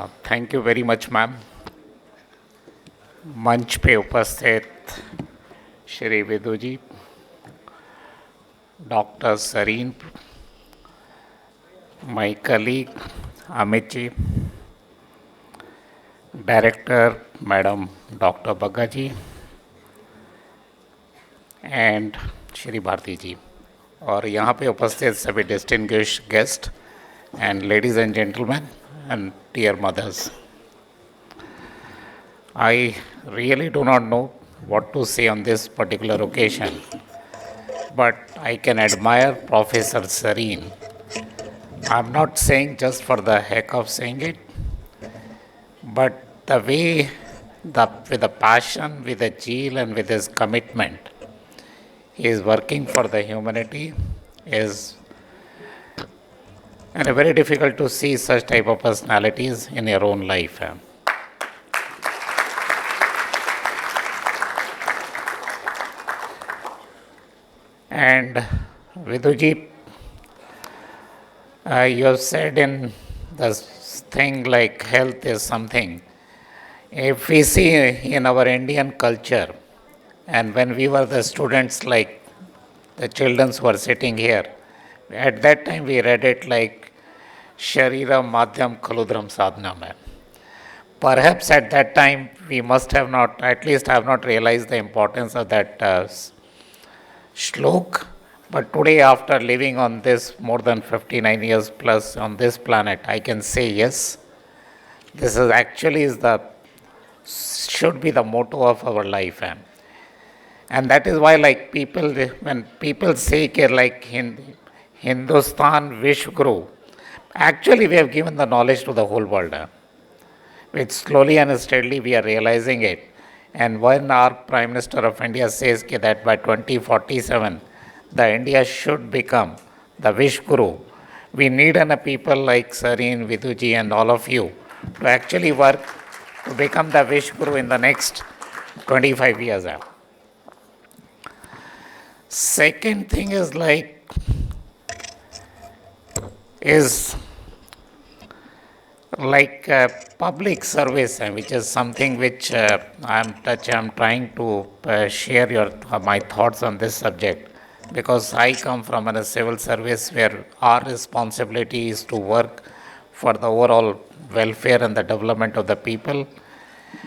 Thank you very much ma'am. मंच पे उपस्थित Shri Vidu ji, doctor Sarin, my colleague Amit ji, director madam doctor Bagga ji and Shri Bharti ji, और यहाँ पे उपस्थित सभी distinguished guest and ladies and gentleman and dear mothers. I really do not know what to say on this particular occasion, but I can admire Professor Serene. I'm not saying just for the heck of saying it, but the way, with the passion, with the zeal, and with his commitment, he is working for the humanity is and very difficult to see such type of personalities in your own life. And Viduji, you have said in the thing like health is something. If we see in our Indian culture, and when we were the students, like the children who were sitting here, at that time we read it like Sharira Madhyam Khaludram Sadhana. Perhaps at that time we must have not, at least I have not realized the importance of that shlok. But today, after living on this more than 59 years plus on this planet, I can say yes, this is actually is the should be the motto of our life. And that is why, like people, when people say like Hindustan Vishwa Guru, actually we have given the knowledge to the whole world, which slowly and steadily we are realizing it. And when our Prime Minister of India says that by 2047, the India should become the Vishwa Guru, we need a people like Sareen, Viduji, and all of you to actually work to become the Vishwa Guru in the next 25 years. Second thing is like public service, which is something which I'm trying to share my thoughts on this subject, because I come from a civil service where our responsibility is to work for the overall welfare and the development of the people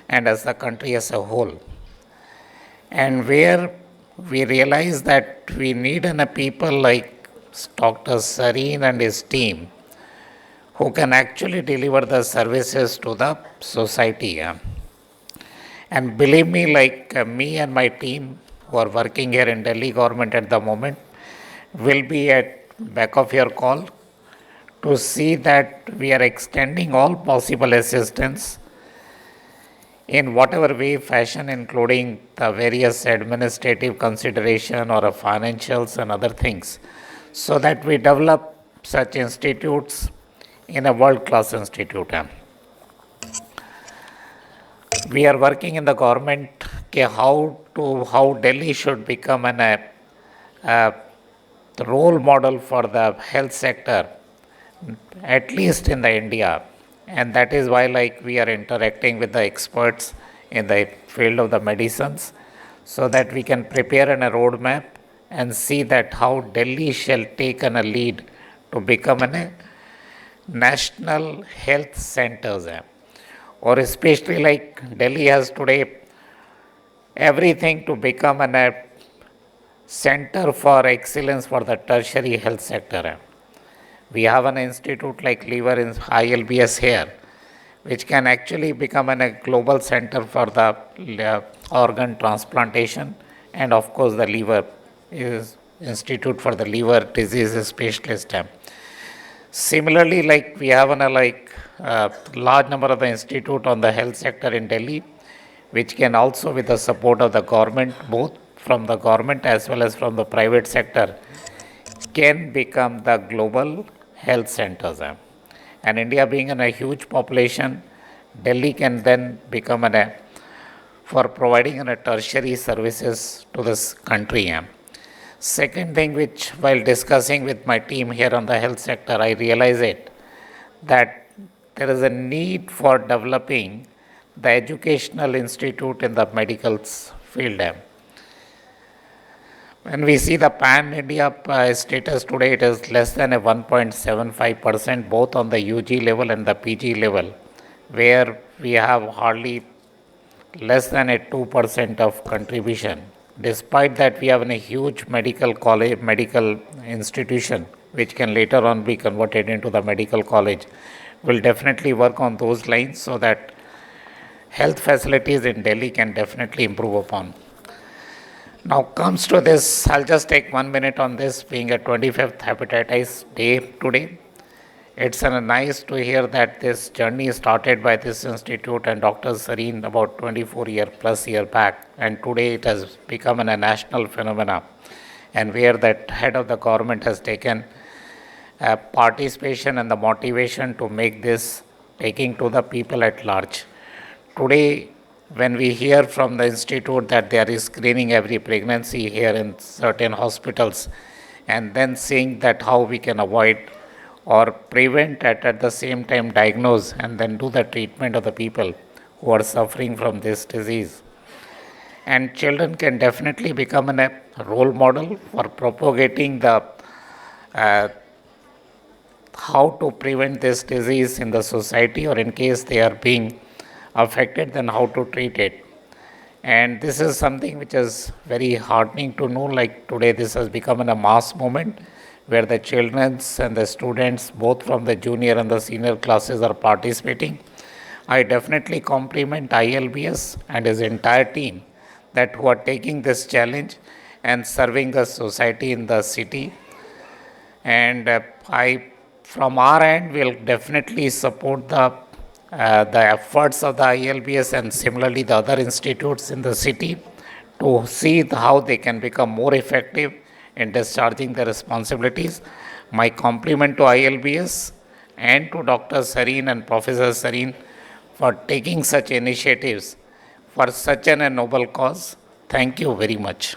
and as the country as a whole. And where we realize that we need a people like Dr. Sareen and his team who can actually deliver the services to the society. And believe me, like me and my team who are working here in Delhi government at the moment will be at back of your call to see that we are extending all possible assistance in whatever way fashion, including the various administrative consideration or financials and other things, so that we develop such institutes in a world-class institute. We are working in the government how Delhi should become a role model for the health sector, at least in the India. And that is why like we are interacting with the experts in the field of the medicines, so that we can prepare a roadmap and see that how Delhi shall take a lead to become a national health centers. Or especially like Delhi has today everything to become a center for excellence for the tertiary health sector. We have an institute like liver in ILBS here, which can actually become a global center for the organ transplantation, and of course the liver is institute for the liver disease specialist. Similarly, like we have a large number of the institute on the health sector in Delhi, which can also, with the support of the government, both from the government as well as from the private sector, can become the global health centers. And India being in a huge population, Delhi can then become for providing a tertiary services to this country. Second thing, which while discussing with my team here on the health sector, I realize it that there is a need for developing the educational institute in the medical field. When we see the pan India status today, it is less than a 1.75% both on the UG level and the PG level, where we have hardly less than a 2% of contribution. Despite that, we have a huge medical college, medical institution, which can later on be converted into the medical college. We'll definitely work on those lines so that health facilities in Delhi can definitely improve upon. Now comes to this, I'll just take 1 minute on this, being a 25th Hepatitis Day today. It's nice to hear that this journey started by this institute and Dr. Sareen about 24 year back, and today it has become a national phenomena, and where that head of the government has taken participation and the motivation to make this taking to the people at large. Today, when we hear from the institute that there is screening every pregnancy here in certain hospitals, and then seeing that how we can avoid or prevent at the same time diagnose and then do the treatment of the people who are suffering from this disease. And children can definitely become a role model for propagating the uh, how to prevent this disease in the society, or in case they are being affected, then how to treat it. And this is something which is very heartening to know, like today this has become a mass movement where the children and the students, both from the junior and the senior classes, are participating. I definitely compliment ILBS and his entire team that who are taking this challenge and serving the society in the city. And I, from our end, will definitely support the efforts of the ILBS and similarly the other institutes in the city to see how they can become more effective in discharging their responsibilities. My compliment to ILBS and to Dr. Sareen and Professor Sareen for taking such initiatives for such a noble cause. Thank you very much.